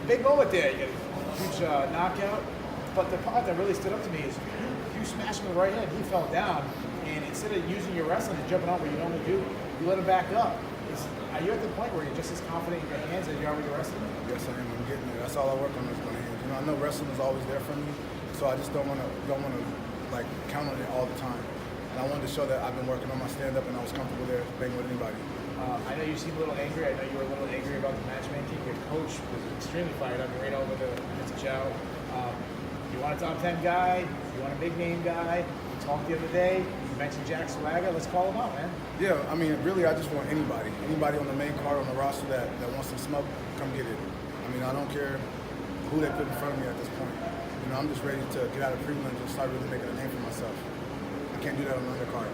big moment there. You get a huge knockout. But the part that really stood up to me is you smashed him with the right hand. He fell down, and instead of using your wrestling and jumping out where you normally do, you let him back up. Are you at the point where you're just as confident in your hands as you are with your wrestling? Yes, I am. I'm getting there. That's all I work on is my hands. I know wrestling is always there for me, so I just don't want to like count on it all the time. And I wanted to show that I've been working on my stand-up and I was comfortable there banging with anybody. I know you seem a little angry. I know you were a little angry about the matchmaking. Your coach was extremely fired up right over the Mr. Chow. You want a top 10 guy? You want a big name guy? We talked the other day. You mentioned Jack Swagger. Let's call him out, man. Yeah, I mean, really, I just want anybody. Anybody on the main card, on the roster that wants some smoke, come get it. I mean, I don't care who they put in front of me at this point. I'm just ready to get out of prelims and start really making a name for myself. I can't do that on the undercard.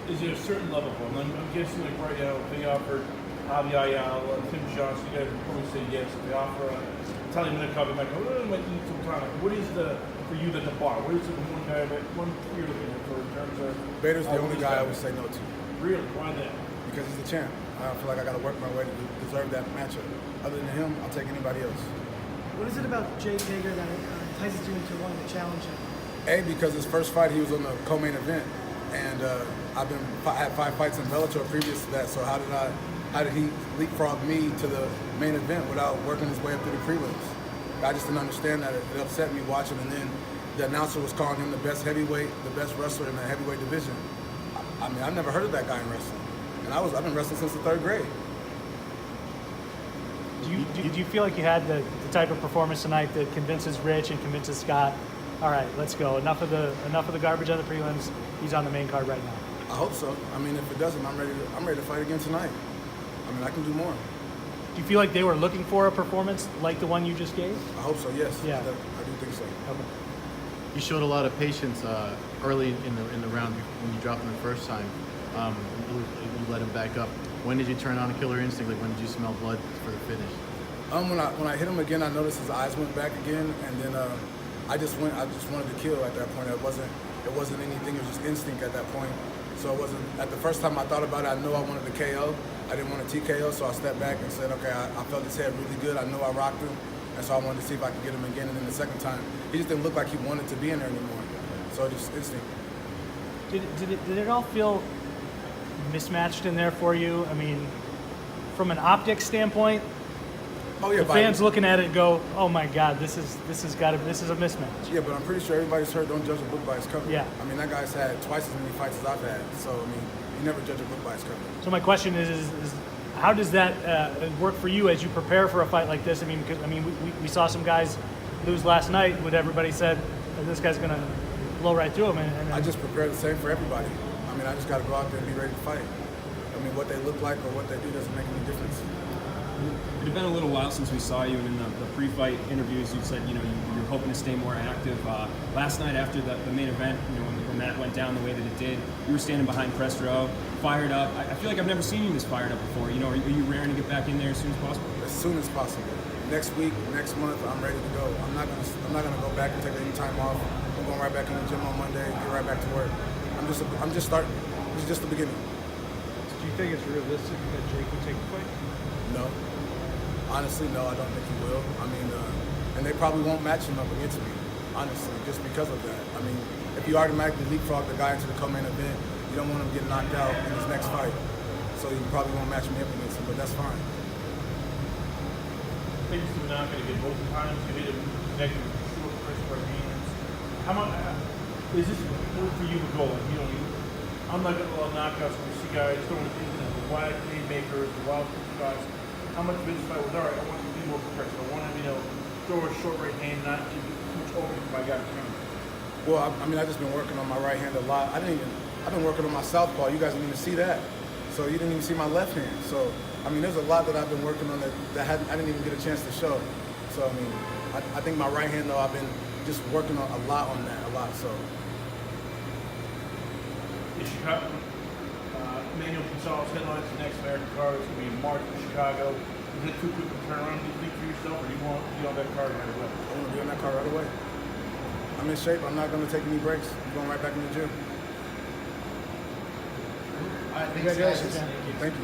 Is there a certain level for them? I'm guessing like right now, if they offered Javi Ayala, Tim Johnson, you guys would probably say yes. If they offer Tally Minikoff, you might go, oh, I might need some time. What is for you the bar? What is the one guy that you're looking at for in terms of? Bader's the only guy I would say no to. Really? Why that? Because he's the champ. I feel like I got to work my way to deserve that matchup. Other than him, I'll take anybody else. What is it about Jake Hager that entices you into wanting to challenge him? Because his first fight, he was on the co-main event, and I had 5 fights in Bellator previous to that. So how did he leapfrog me to the main event without working his way up through the prelims? I just didn't understand that. It upset me watching, and then the announcer was calling him the best heavyweight, the best wrestler in the heavyweight division. I mean, I've never heard of that guy in wrestling, and I've been wrestling since the 3rd grade. Did you feel like you had the type of performance tonight that convinces Rich and convinces Scott, all right, let's go. Enough of the garbage on the prelims. He's on the main card right now. I hope so. I mean, if it doesn't, I'm ready to fight again tonight. I mean, I can do more. Do you feel like they were looking for a performance like the one you just gave? I hope so. Yes. Yeah. I do think so. Okay. You showed a lot of patience early in the round when you dropped him the first time. You let him back up. When did you turn on a killer instinct? Like when did you smell blood for the finish? When I hit him again, I noticed his eyes went back again, and then I just wanted to kill at that point. It wasn't anything. It was just instinct at that point. So it wasn't. At the first time I thought about it, I knew I wanted to KO. I didn't want a TKO, so I stepped back and said, okay, I felt his head really good. I know I rocked him, and so I wanted to see if I could get him again. And then the second time, he just didn't look like he wanted to be in there anymore. So just instinct. Did it all feel mismatched in there for you? I mean, from an optics standpoint, oh yeah, the fans looking at it and go, "Oh my God, this is a mismatch." Yeah, but I'm pretty sure everybody's heard don't judge a book by its cover. Yeah. I mean, that guy's had twice as many fights as I've had, so I mean, you never judge a book by its cover. So my question is how does that work for you as you prepare for a fight like this? I mean, we saw some guys lose last night. What everybody said, this guy's gonna blow right through him. And I just prepare the same for everybody. I mean, I just got to go out there and be ready to fight. I mean, what they look like or what they do doesn't make any difference. It had been a little while since we saw you, and in the pre-fight interviews, you said you're hoping to stay more active. Last night after the main event, when that went down the way that it did, you were standing behind press row, fired up. I feel like I've never seen you this fired up before. Are you raring to get back in there as soon as possible? As soon as possible. Next week, next month, I'm ready to go. I'm not gonna go back and take any time off. I'm going right back in the gym on Monday, get right back to work. I'm just starting. This is just the beginning. Do you think it's realistic that Jake would take the fight? No. Honestly, no, I don't think he will. I mean, and they probably won't match him up against me, honestly, just because of that. I mean, if you automatically leapfrog the guy into the co-main event, you don't want him to get knocked out in his next fight. So you probably won't match me up against him, but that's fine. Things are not going to get both times. You hit him connected with short, crisp right hands. How much is this for you the goal? I'm not going to allow knockouts when you see guys throwing the wild haymakers, the wild guys. How much of this fight was, all right, I want to be more progressive. I want to, throw a short right hand, not give too much over to my guy. Well, I mean, I've just been working on my right hand a lot. I've been working on my southpaw. You guys didn't even see that. So you didn't even see my left hand. So, I mean, there's a lot that I've been working on that I didn't even get a chance to show. So, I mean, I think my right hand, though, I've been just working on a lot on that, so. Chicago, Manuel Gonzalez headlines the next American card. It's going to be in March in Chicago. Is it too quick to turn around, do you think, for yourself, or do you want to be on that card right away? I want to be on that card right away. I'm in shape. I'm not going to take any breaks. I'm going right back in the gym. All right, congratulations. Thank you.